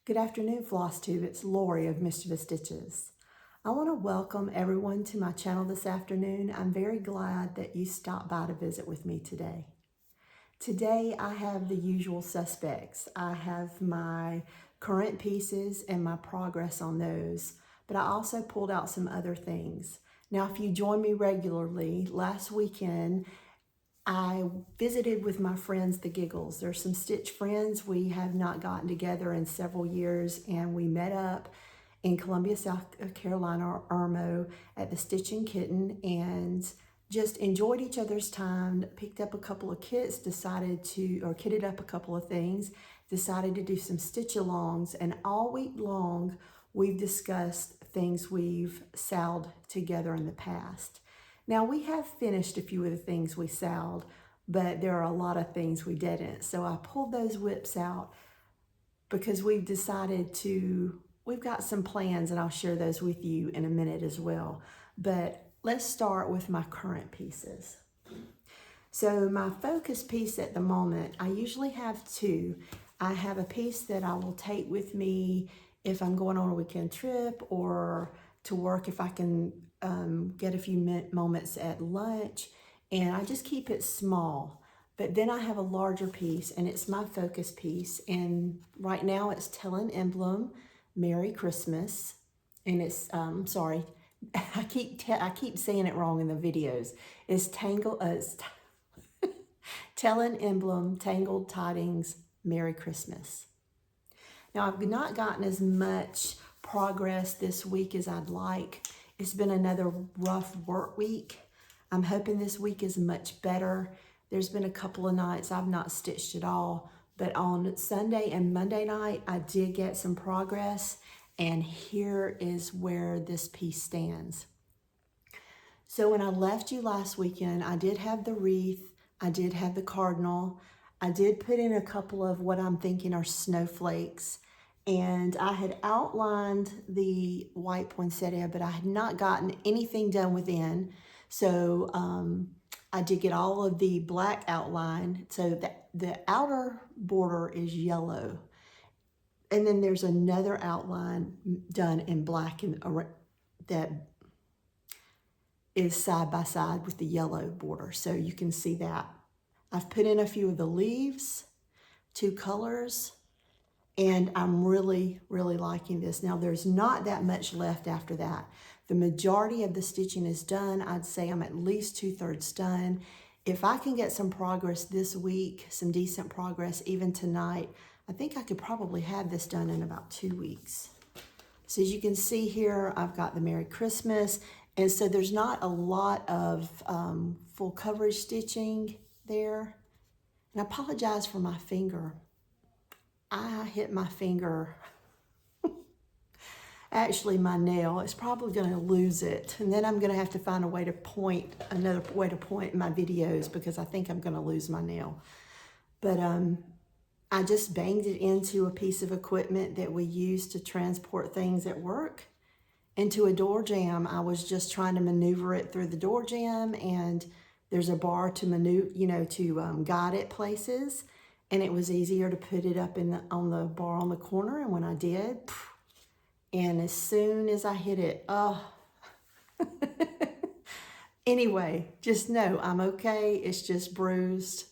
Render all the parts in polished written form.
Good afternoon, Flosstube. It's Lori of MischievousStitches. I want to welcome everyone to my channel this afternoon. I'm very glad that you stopped by to visit with me today. Today I have the usual suspects. I have my current pieces and my progress on those, but I also pulled out some other things. Now, if you join me regularly, last weekend I visited with my friends, the Giggles. They're some stitch friends. We have not gotten together in several years, and we met up in Columbia, South Carolina, or Irmo, at the Stitching Kitten, and just enjoyed each other's time, picked up a couple of kits, kitted up a couple of things, decided to do some stitch-alongs, and all week long we've discussed things we've sewed together in the past. Now, we have finished a few of the things we sewed, but there are a lot of things we didn't. So I pulled those whips out because we've got some plans, and I'll share those with you in a minute as well. But let's start with my current pieces. So my focus piece at the moment, I usually have two. I have a piece that I will take with me if I'm going on a weekend trip or to work if I can get a few moments at lunch, and I just keep it small. But then I have a larger piece, and it's my focus piece, and right now it's Tellin Emblem, Merry Christmas, and it's sorry, I keep saying it wrong in the videos. It's Tellin Emblem, Tangled Tidings, Merry Christmas. Now, I've not gotten as much progress this week as I'd like. It's been another rough work week. I'm hoping this week is much better. There's been a couple of nights I've not stitched at all, but on Sunday and Monday night, I did get some progress, and here is where this piece stands. So when I left you last weekend, I did have the wreath, I did have the cardinal, I did put in a couple of what I'm thinking are snowflakes, and I had outlined the white poinsettia, but I had not gotten anything done within. So I did get all of the black outline. So the outer border is yellow. And then there's another outline done in black that is side by side with the yellow border. So you can see that. I've put in a few of the leaves, 2 colors, and I'm really, really liking this. Now, there's not that much left after that. The majority of the stitching is done. I'd say I'm at least 2/3 done. If I can get some progress this week, some decent progress even tonight, I think I could probably have this done in about 2 weeks. So as you can see here, I've got the Merry Christmas. And so there's not a lot of full coverage stitching there. And I apologize for my finger. I hit my finger, actually my nail. It's probably going to lose it. And then I'm going to have to find another way to point in my videos because I think I'm going to lose my nail. But I just banged it into a piece of equipment that we use to transport things at work into a door jamb. I was just trying to maneuver it through the door jamb, and there's a bar to guide it places. And it was easier to put it up on the bar on the corner. And when I did, and as soon as I hit it, anyway, just know I'm okay. It's just bruised.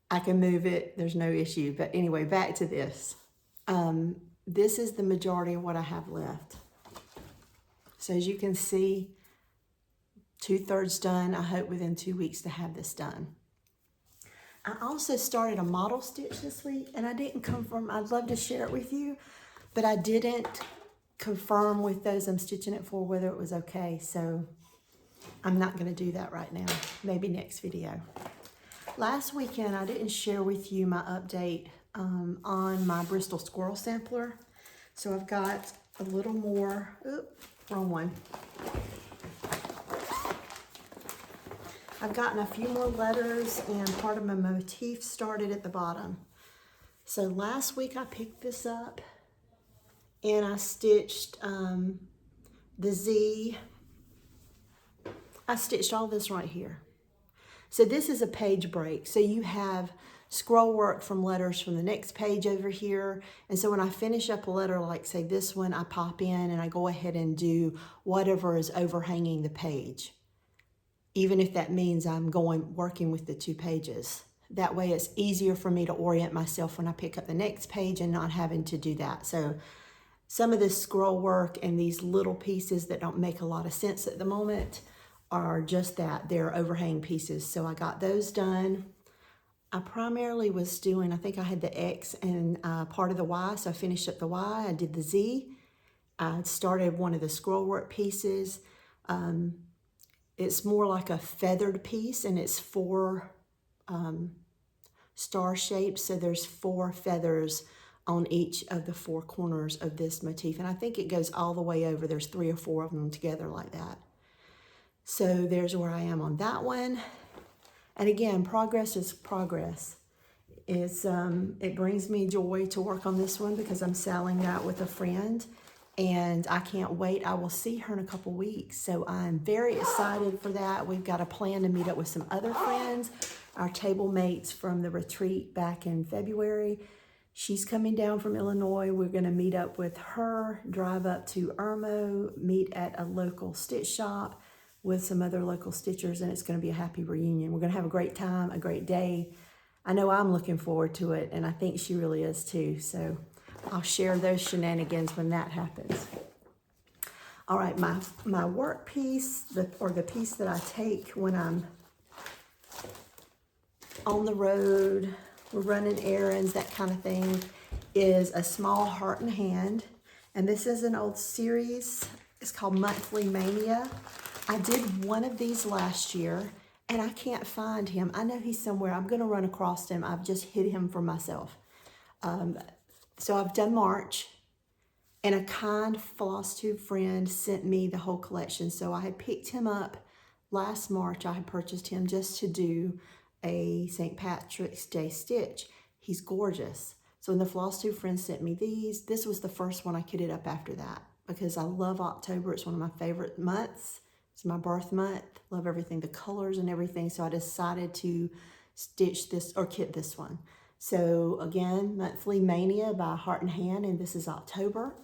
I can move it. There's no issue. But anyway, back to this. This is the majority of what I have left. So as you can see, 2/3 done. I hope within 2 weeks to have this done. I also started a model stitch this week, and I didn't confirm. I'd love to share it with you, but I didn't confirm with those I'm stitching it for whether it was okay. So I'm not going to do that right now. Maybe next video. Last weekend, I didn't share with you my update on my Bristol Squirrel sampler. So I've got a little more. Oops, wrong one. I've gotten a few more letters, and part of my motif started at the bottom. So last week I picked this up, and I stitched the Z. I stitched all this right here. So this is a page break. So you have scroll work from letters from the next page over here. And so when I finish up a letter, like say this one, I pop in and I go ahead and do whatever is overhanging the page, even if that means I'm working with the 2 pages. That way it's easier for me to orient myself when I pick up the next page and not having to do that. So some of this scroll work and these little pieces that don't make a lot of sense at the moment are just that, they're overhang pieces. So I got those done. I primarily was doing, I think I had the X and part of the Y, so I finished up the Y, I did the Z. I started one of the scroll work pieces. It's more like a feathered piece, and it's 4 star shapes, so there's 4 feathers on each of the 4 corners of this motif, and I think it goes all the way over. There's 3 or 4 of them together like that. So there's where I am on that one. And again, progress is progress. It brings me joy to work on this one because I'm selling that with a friend, and I can't wait. I will see her in a couple weeks, so I'm very excited for that. We've got a plan to meet up with some other friends, our table mates from the retreat back in February. She's coming down from Illinois. We're going to meet up with her, drive up to Irmo, meet at a local stitch shop with some other local stitchers, and it's going to be a happy reunion. We're going to have a great time, a great day. I know I'm looking forward to it, and I think she really is too. So I'll share those shenanigans when that happens. All right, my work piece, the piece that I take when I'm on the road, we're running errands, that kind of thing, is a small heart and hand. And this is an old series. It's called Monthly Mania. I did one of these last year, and I can't find him. I know he's somewhere. I'm going to run across him. I've just hid him for myself. So I've done March, and a kind Flosstube friend sent me the whole collection. So I had picked him up last March. I had purchased him just to do a St. Patrick's Day stitch. He's gorgeous. So when the Flosstube friend sent me these, this was the first one I kitted up after that because I love October. It's one of my favorite months. It's my birth month. Love everything, the colors and everything. So I decided to stitch this or kit this one. So again, Monthly Mania by Heart and Hand, and this is October.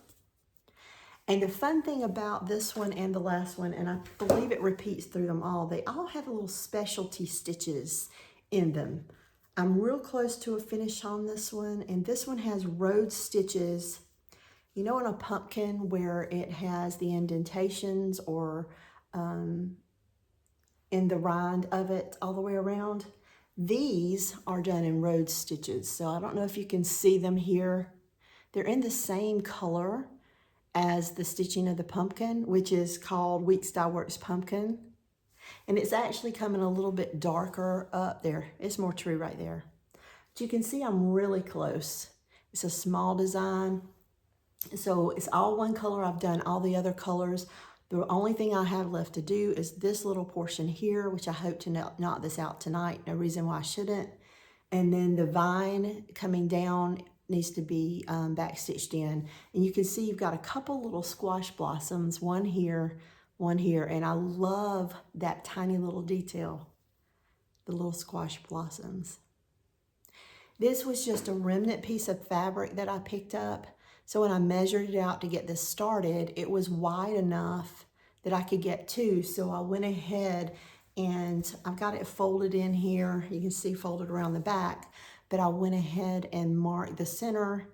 And the fun thing about this one and the last one, and I believe it repeats through them all, they all have little specialty stitches in them. I'm real close to a finish on this one, and this one has road stitches. You know, in a pumpkin where it has the indentations or in the rind of it all the way around? These are done in road stitches. So I don't know if you can see them here. They're in the same color as the stitching of the pumpkin, which is called Weeks Dye Works Pumpkin. And it's actually coming a little bit darker up there. It's more true right there. But you can see I'm really close. It's a small design. So it's all one color. I've done all the other colors. The only thing I have left to do is this little portion here, which I hope to knot this out tonight. No reason why I shouldn't. And then the vine coming down needs to be back stitched in. And you can see you've got a couple little squash blossoms, one here, and I love that tiny little detail, the little squash blossoms. This was just a remnant piece of fabric that I picked up. So when I measured it out to get this started, it was wide enough that I could get 2. So I went ahead and I've got it folded in here. You can see folded around the back, but I went ahead and marked the center,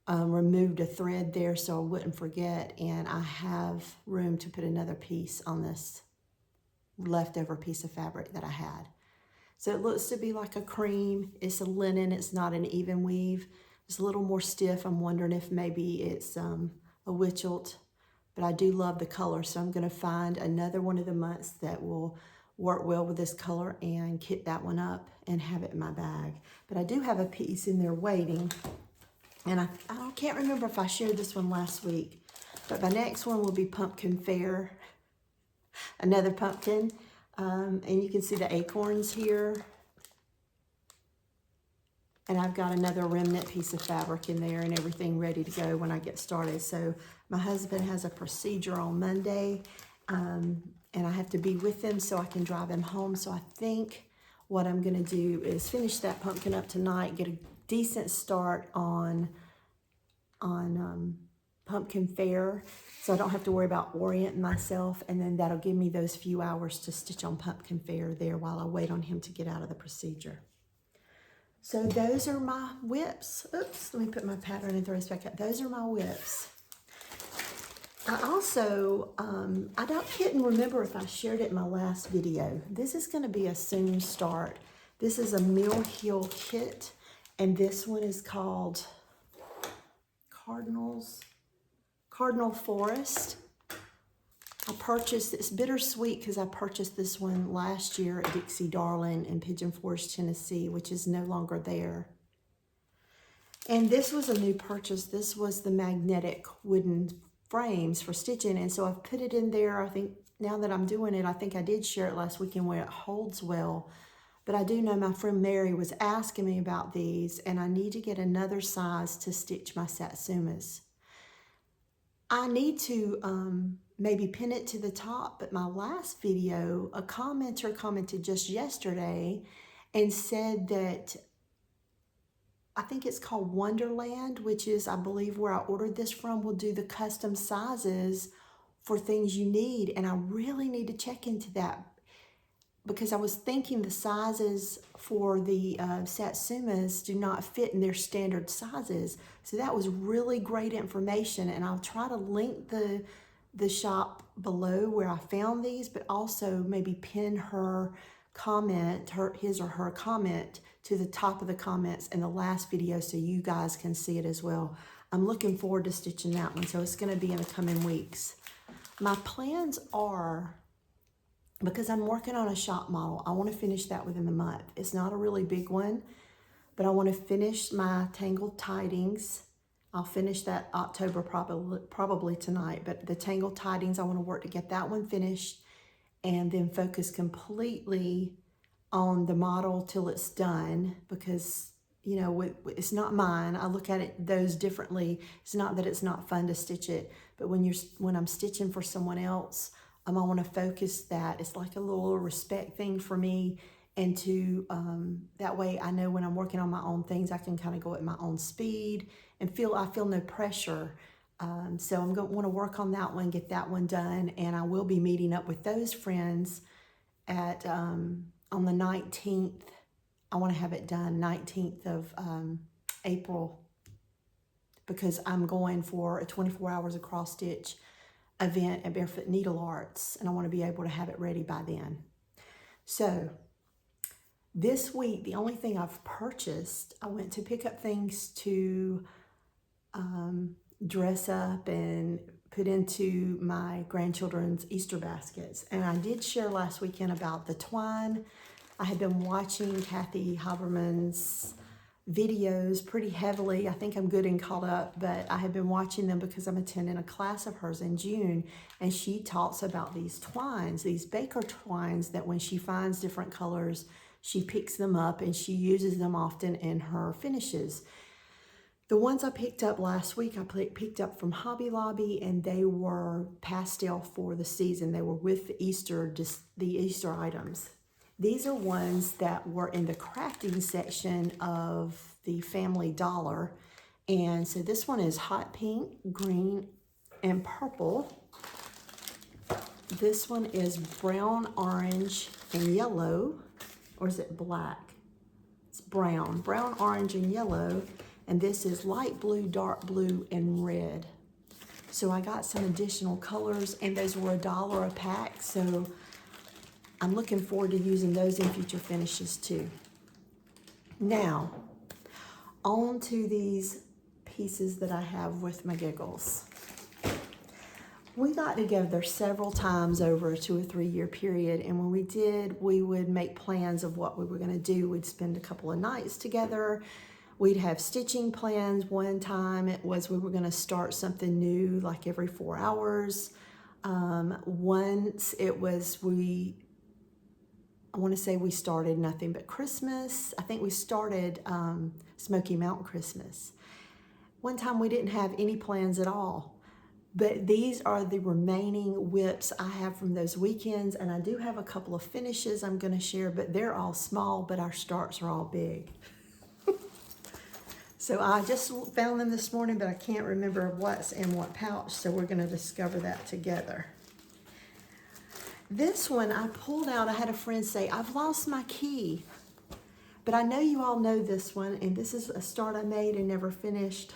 removed a thread there so I wouldn't forget, and I have room to put another piece on this leftover piece of fabric that I had. So it looks to be like a cream. It's a linen, it's not an even weave. It's a little more stiff. I'm wondering if maybe it's a Witchelt, but I do love the color. So I'm gonna find another one of the months that will work well with this color and kit that one up and have it in my bag. But I do have a piece in there waiting, and I can't remember if I shared this one last week, but my next one will be Pumpkin Fair, another pumpkin. And you can see the acorns here. And I've got another remnant piece of fabric in there and everything ready to go when I get started. So my husband has a procedure on Monday, and I have to be with him so I can drive him home. So I think what I'm going to do is finish that pumpkin up tonight, get a decent start on pumpkin fair, so I don't have to worry about orienting myself, and then that'll give me those few hours to stitch on pumpkin fair there while I wait on him to get out of the procedure. So those are my whips. Oops, let me put my pattern and throw this back up. Those are my whips. I also, I couldn't remember if I shared it in my last video. This is going to be a soon start. This is a Mill Hill kit, and this one is called Cardinal Forest. I purchased, it's bittersweet because I purchased this one last year at Dixie Darling in Pigeon Forge, Tennessee, which is no longer there. And this was a new purchase. This was the magnetic wooden frames for stitching, and so I've put it in there. I think now that I'm doing it, I think I did share it last weekend where it holds well. But I do know my friend Mary was asking me about these, and I need to get another size to stitch my satsumas. I need to maybe pin it to the top, but my last video, a commenter commented just yesterday and said that, I think it's called Wonderland, which is, I believe, where I ordered this from, will do the custom sizes for things you need. And I really need to check into that, because I was thinking the sizes for the satsumas do not fit in their standard sizes. So that was really great information, and I'll try to link the shop below where I found these, but also maybe pin her comment, his or her comment, to the top of the comments in the last video so you guys can see it as well. I'm looking forward to stitching that one, so it's going to be in the coming weeks. My plans are, because I'm working on a shop model, I want to finish that within the month. It's not a really big one, but I want to finish my Tangled Tidings. I'll finish that October probably tonight, but the Tangled Tidings, I want to work to get that one finished and then focus completely on the model till it's done, because, you know, it's not mine. I look at those differently. It's not that it's not fun to stitch it, but when I'm stitching for someone else, I want to focus that. It's like a little respect thing for me, and to that way I know when I'm working on my own things, I can kind of go at my own speed and I feel no pressure. So I'm going to want to work on that one, get that one done, and I will be meeting up with those friends at on the 19th. I want to have it done 19th of April, because I'm going for a 24 hours of cross stitch event at Barefoot Needle Arts, and I want to be able to have it ready by then. So this week, the only thing I've purchased, I went to pick up things to dress up and put into my grandchildren's Easter baskets. And I did share last weekend about the twine. I had been watching Kathy Haberman's videos pretty heavily. I think I'm good and caught up, but I have been watching them because I'm attending a class of hers in June, and she talks about these twines, these Baker twines, that when she finds different colors, she picks them up and she uses them often in her finishes. The ones I picked up last week, I picked up from Hobby Lobby, and they were pastel for the season. They were with the Easter items. These are ones that were in the crafting section of the Family Dollar. And so this one is hot pink, green, and purple. This one is brown, orange, and yellow. Or is it black? It's brown, orange, and yellow. And this is light blue, dark blue, and red. So I got some additional colors, and those were $1 a pack. So I'm looking forward to using those in future finishes too. Now, on to these pieces that I have with my Giggles. We got together several times over a 2 or 3 year period, and when we did, we would make plans of what we were going to do. We'd spend a couple of nights together. We'd have stitching plans. One time it was we were going to start something new like every 4 hours. Once it was I want to say we started nothing but Christmas. I think we started Smoky Mountain Christmas. One time we didn't have any plans at all. But these are the remaining whips I have from those weekends, and I do have a couple of finishes I'm going to share, but they're all small, but our starts are all big. So I just found them this morning, but I can't remember what's in what pouch, so we're going to discover that together. This one I pulled out. I had a friend say, I've lost my key. But I know you all know this one, and this is a start I made and never finished.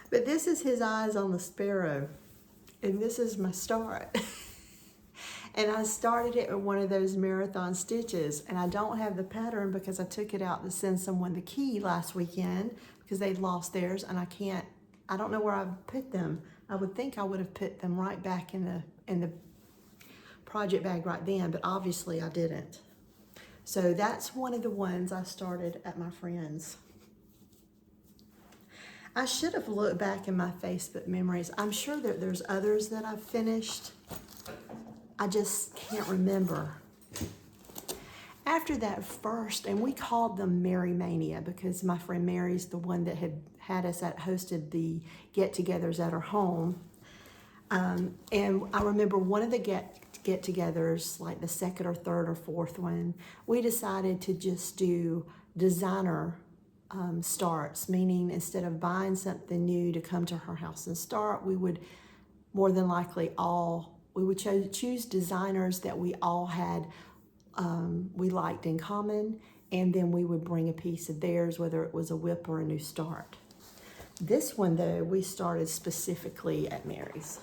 But this is his eyes on the sparrow, and this is my start. And I started it with one of those marathon stitches, and I don't have the pattern because I took it out to send someone the key last weekend because they'd lost theirs, and I don't know where I put them. I would think I would have put them right back in the project bag right then, but obviously I didn't. So that's one of the ones I started at my friend's. I should have looked back in my Facebook memories. I'm sure that there's others that I've finished. I just can't remember. After that first, and we called them Mary Mania because my friend Mary's the one that had us hosted the get-togethers at her home. And I remember one of the get-togethers, like the second or third or fourth one, we decided to just do designer starts, meaning instead of buying something new to come to her house and start, we would more than likely choose designers that we all had, we liked in common, and then we would bring a piece of theirs, whether it was a whip or a new start. This one though, we started specifically at Mary's.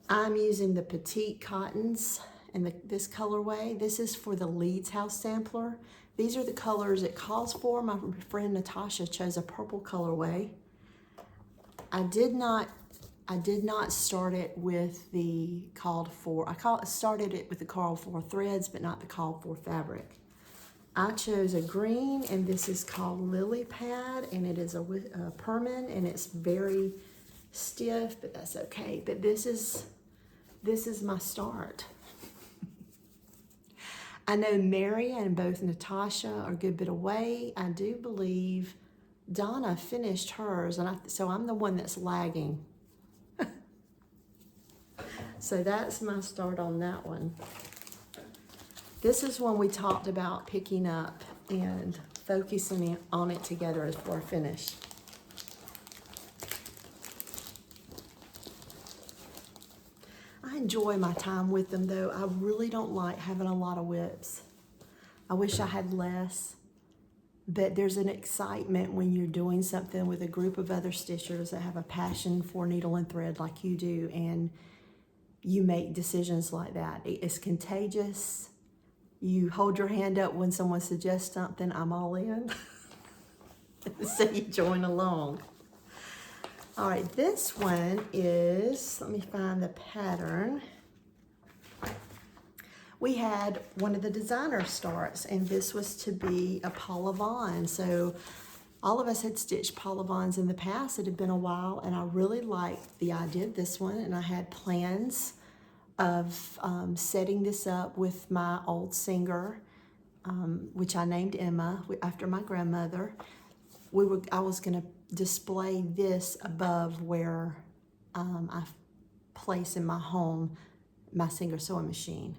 I'm using the petite cottons in this colorway. This is for the Leeds House sampler. These are the colors it calls for. My friend Natasha chose a purple colorway. I did not start it with the called for. Started it with the called for threads, but not the called for fabric. I chose a green, and this is called Lily Pad, and it is a permanent, and it's very stiff, but that's okay. But this is my start. I know Mary and both Natasha are a good bit away. I do believe Donna finished hers, and so I'm the one that's lagging. So that's my start on that one. This is one we talked about picking up and focusing on it together as we're finished. I enjoy my time with them though. I really don't like having a lot of whips. I wish I had less, but there's an excitement when you're doing something with a group of other stitchers that have a passion for needle and thread like you do, and you make decisions like that. It's contagious. You hold your hand up when someone suggests something, I'm all in. So you join along. All right, this one is, let me find the pattern. We had one of the designer starts, and this was to be a Paula Vaughn. So all of us had stitched Paula Vaughns in the past. It had been a while, and I really liked the idea of this one, and I had plans of setting this up with my old singer, which I named Emma after my grandmother. I was going to display this above where I place in my home my Singer sewing machine.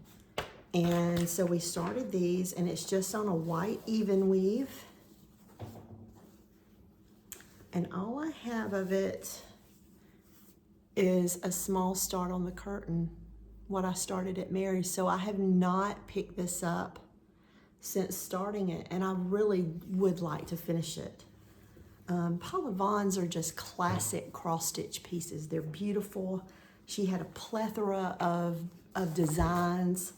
And so we started these, and it's just on a white even weave. And all I have of it is a small start on the curtain, what I started at Mary's. So I have not picked this up since starting it, and I really would like to finish it. Paula Vaughn's are just classic cross-stitch pieces. They're beautiful. She had a plethora of designs,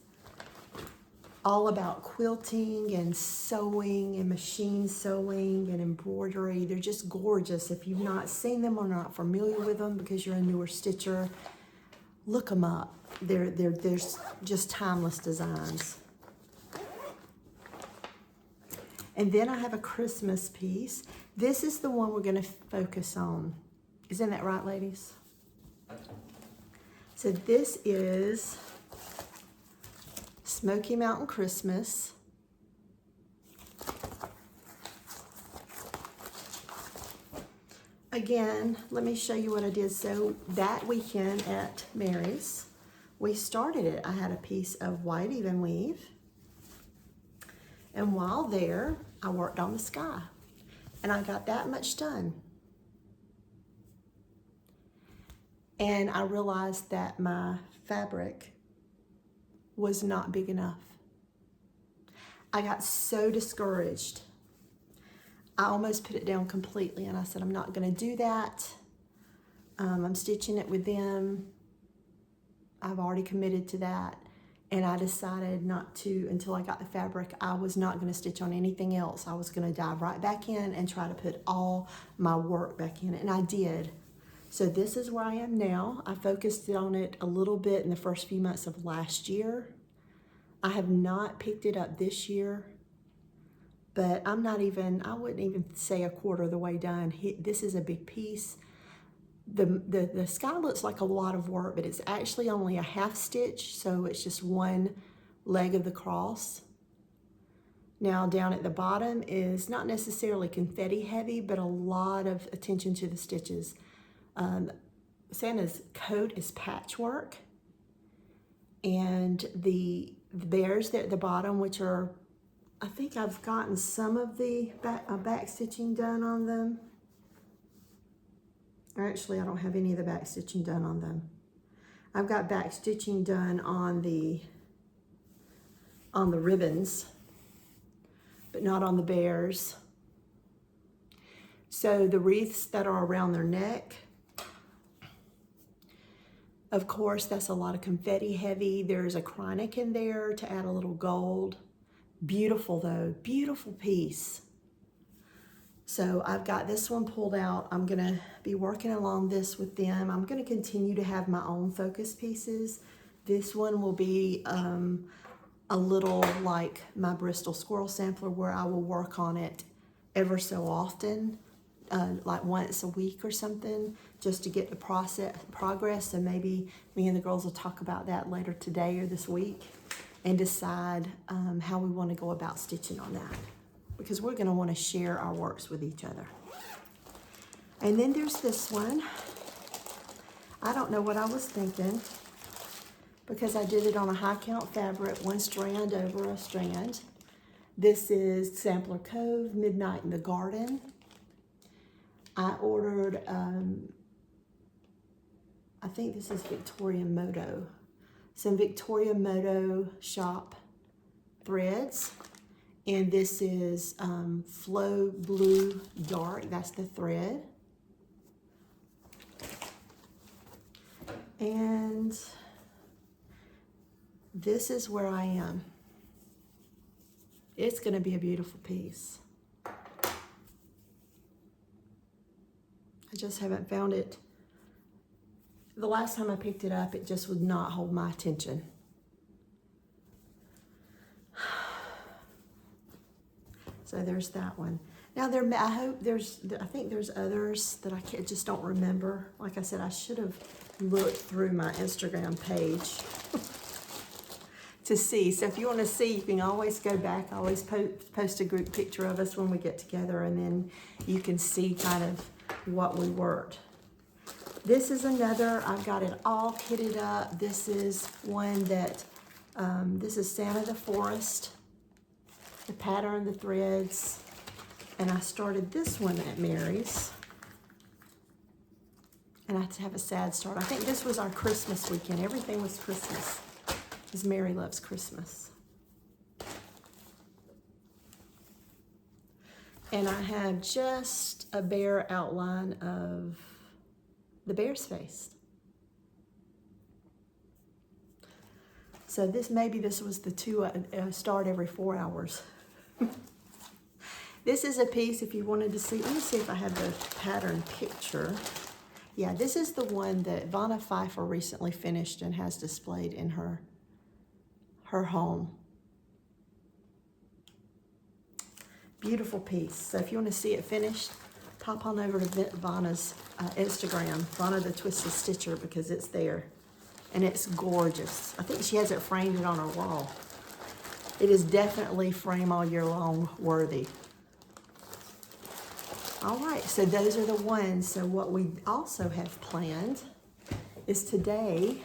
all about quilting and sewing and machine sewing and embroidery. They're just gorgeous. If you've not seen them or not familiar with them because you're a newer stitcher, look them up. They're just timeless designs. And then I have a Christmas piece. This is the one we're going to focus on. Isn't that right, ladies? So this is Smoky Mountain Christmas. again, let me show you what I did. So that weekend at Mary's, we started it. I had a piece of white even weave. And while there, I worked on the sky. And I got that much done. And I realized that my fabric was not big enough. I got so discouraged. I almost put it down completely, and I said, I'm not gonna do that. I'm stitching it with them. I've already committed to that. And I decided not to, until I got the fabric, I was not gonna stitch on anything else. I was gonna dive right back in and try to put all my work back in it, and I did. So this is where I am now. I focused on it a little bit in the first few months of last year. I have not picked it up this year, but I wouldn't even say a quarter of the way done. This is a big piece. The sky looks like a lot of work, but it's actually only a half stitch, so it's just one leg of the cross. Now down at the bottom is not necessarily confetti heavy, but a lot of attention to the stitches. Santa's coat is patchwork, and the bears at the bottom, which are, I think I've gotten some of the back stitching done on them. Actually, I don't have any of the back stitching done on them. I've got back stitching done on the ribbons, but not on the bears. So the wreaths that are around their neck, of course, that's a lot of confetti heavy. There's a chronic in there to add a little gold. Beautiful though, beautiful piece. So I've got this one pulled out. I'm gonna be working along this with them. I'm gonna continue to have my own focus pieces. This one will be a little like my Bristol Squirrel sampler, where I will work on it ever so often, like once a week or something, just to get the progress. And maybe me and the girls will talk about that later today or this week and decide how we want to go about stitching on that, because we're going to want to share our works with each other. And then there's this one. I don't know what I was thinking, because I did it on a high count fabric, one strand over a strand. This is Sampler Cove, Midnight in the Garden. I ordered, I think this is Victoria Moto. Some Victoria Moto shop threads. And this is Flow Blue Dark, that's the thread. And this is where I am. It's gonna be a beautiful piece. I just haven't found it. The last time I picked it up, it just would not hold my attention. So there's that one. Now I think there's others that I just don't remember. Like I said, I should have looked through my Instagram page to see. So if you want to see, you can always go back. I always post a group picture of us when we get together, and then you can see kind of what we worked. This is another, I've got it all kitted up. This is one that, this is Santa the Forest, the pattern, the threads, and I started this one at Mary's. And I had to have a sad start. I think this was our Christmas weekend. Everything was Christmas, because Mary loves Christmas. And I have just a bare outline of the bear's face. So maybe this was the two start every 4 hours. This is a piece, if you wanted to see, let me see if I have the pattern picture. Yeah, this is the one that Vanna Pfeiffer recently finished and has displayed in her home. Beautiful piece. So if you want to see it finished, pop on over to Vanna's Instagram, Vanna the Twisted Stitcher, because it's there. And it's gorgeous. I think she has it framed on her wall. It is definitely frame all year long worthy. All right, so those are the ones. So what we also have planned is today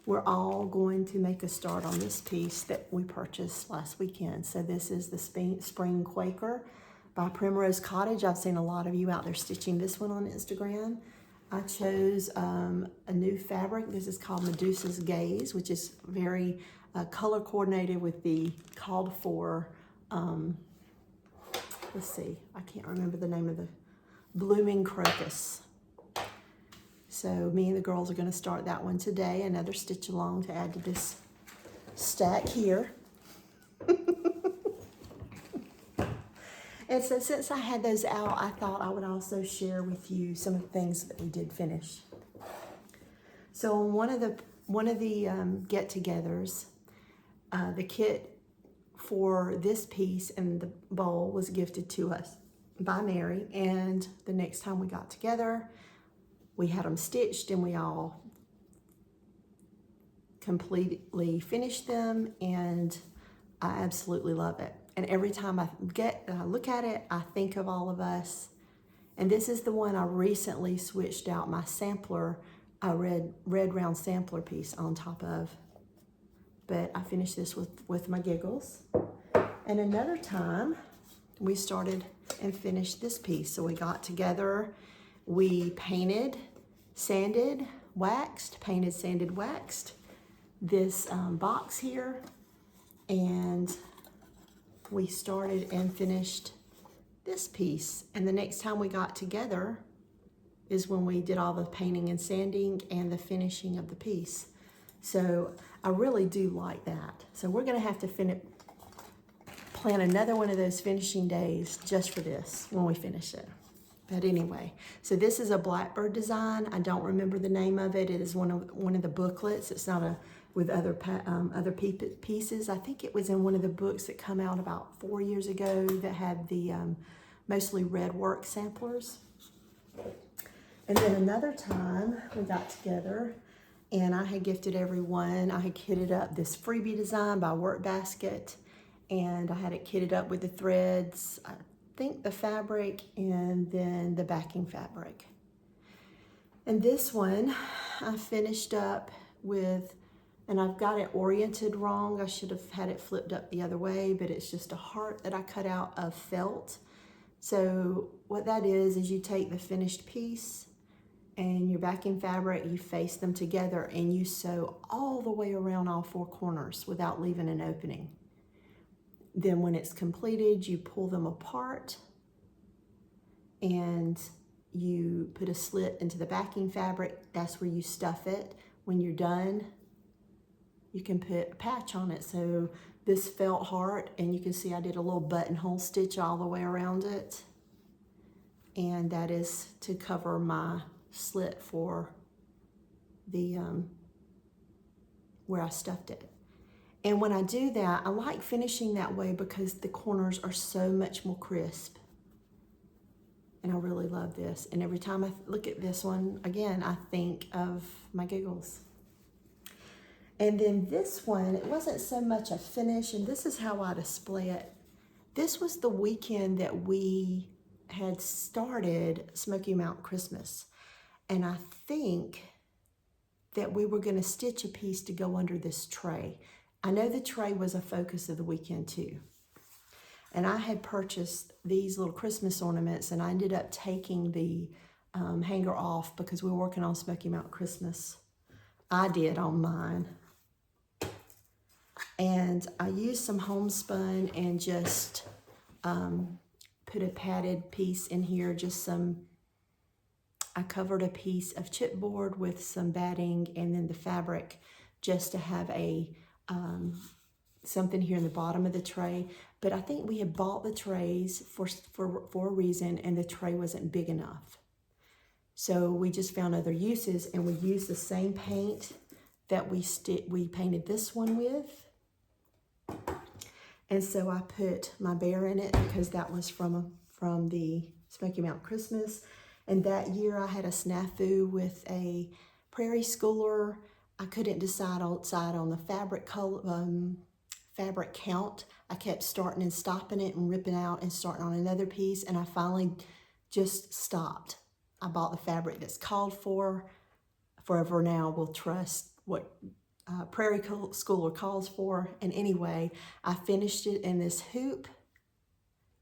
we're all going to make a start on this piece that we purchased last weekend. So this is the Spring Quaker by Primrose Cottage. I've seen a lot of you out there stitching this one on Instagram. I chose a new fabric. This is called Medusa's Gaze, which is very color coordinated with the called for, let's see, I can't remember the name of the Blooming Crocus. So me and the girls are going to start that one today. Another stitch along to add to this stack here. And so since I had those out, I thought I would also share with you some of the things that we did finish. So on one of the get-togethers, the kit for this piece and the bowl was gifted to us by Mary. And the next time we got together, we had them stitched and we all completely finished them, and I absolutely love it. And every time I look at it, I think of all of us. And this is the one I recently switched out my sampler, a red round sampler piece on top of. But I finished this with my Giggles. And another time, we started and finished this piece. So we got together, we painted, sanded, waxed, painted, sanded, waxed this box here, and we started and finished this piece. And the next time we got together is when we did all the painting and sanding and the finishing of the piece. So I really do like that. So we're gonna have to plan another one of those finishing days just for this when we finish it. But anyway, so this is a blackbird design. I don't remember the name of it. It is one of the booklets. It's not with other pieces. I think it was in one of the books that come out about 4 years ago that had the mostly red work samplers. And then another time we got together and I had gifted everyone, I had kitted up this freebie design by Work Basket, and I had it kitted up with the threads, I think the fabric, and then the backing fabric. And this one I finished up with, and I've got it oriented wrong. I should have had it flipped up the other way, but it's just a heart that I cut out of felt. So what that is you take the finished piece and your backing fabric, you face them together and you sew all the way around all four corners without leaving an opening. Then when it's completed, you pull them apart and you put a slit into the backing fabric. That's where you stuff it. When you're done, you can put a patch on it. So this felt heart, and you can see I did a little buttonhole stitch all the way around it. And that is to cover my slit for the, where I stuffed it. And when I do that, I like finishing that way because the corners are so much more crisp. And I really love this. And every time I look at this one, again, I think of my Giggles. And then this one, it wasn't so much a finish, and this is how I display it. This was the weekend that we had started Smoky Mountain Christmas. And I think that we were gonna stitch a piece to go under this tray. I know the tray was a focus of the weekend too. And I had purchased these little Christmas ornaments, and I ended up taking the hanger off because we were working on Smoky Mountain Christmas. I did on mine. And I used some homespun and just put a padded piece in here, I covered a piece of chipboard with some batting and then the fabric just to have a something here in the bottom of the tray. But I think we had bought the trays for a reason, and the tray wasn't big enough. So we just found other uses, and we used the same paint that we painted this one with. And so I put my bear in it because that was from the Smoky Mountain Christmas. And that year I had a snafu with a prairie schooler. I couldn't decide on the fabric color, fabric count. I kept starting and stopping it and ripping out and starting on another piece. And I finally just stopped. I bought the fabric that's called for. Forever Now will trust what Prairie Schooler calls for. And anyway, I finished it in this hoop,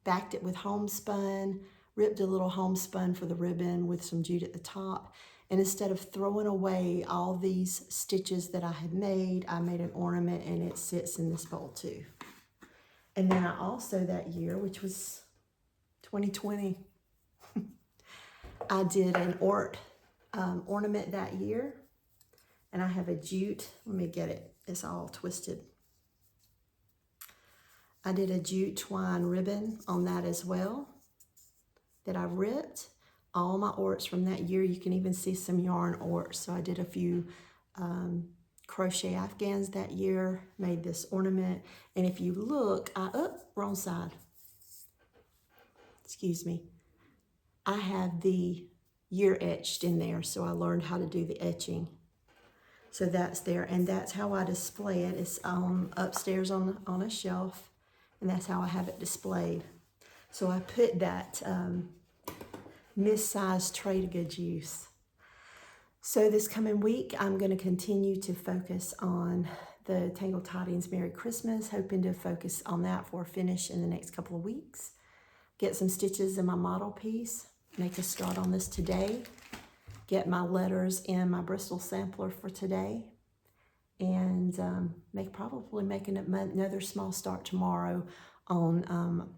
backed it with homespun, ripped a little homespun for the ribbon with some jute at the top. And instead of throwing away all these stitches that I had made, I made an ornament, and it sits in this bowl too. And then I also that year, which was 2020, I did an ornament that year. And I have a jute, let me get it, it's all twisted. I did a jute twine ribbon on that as well that I ripped. All my orts from that year, you can even see some yarn orts. So I did a few crochet afghans that year, made this ornament. And if you look, wrong side. Excuse me. I have the year etched in there, so I learned how to do the etching. So that's there, and that's how I display it. It's upstairs on a shelf, and that's how I have it displayed. So I put that mid-sized tray to good use. So this coming week, I'm going to continue to focus on the Tangled Tidings Merry Christmas, hoping to focus on that for a finish in the next couple of weeks. Get some stitches in my model piece, make a start on this today. Get my letters in my Bristol sampler for today, and probably making another small start tomorrow on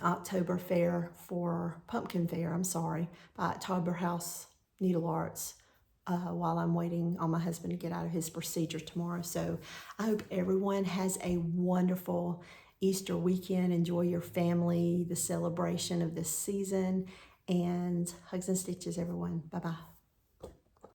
October Fair for Pumpkin Fair, by October House Needle Arts, while I'm waiting on my husband to get out of his procedure tomorrow. So I hope everyone has a wonderful Easter weekend. Enjoy your family, the celebration of this season. And hugs and stitches, everyone. Bye-bye.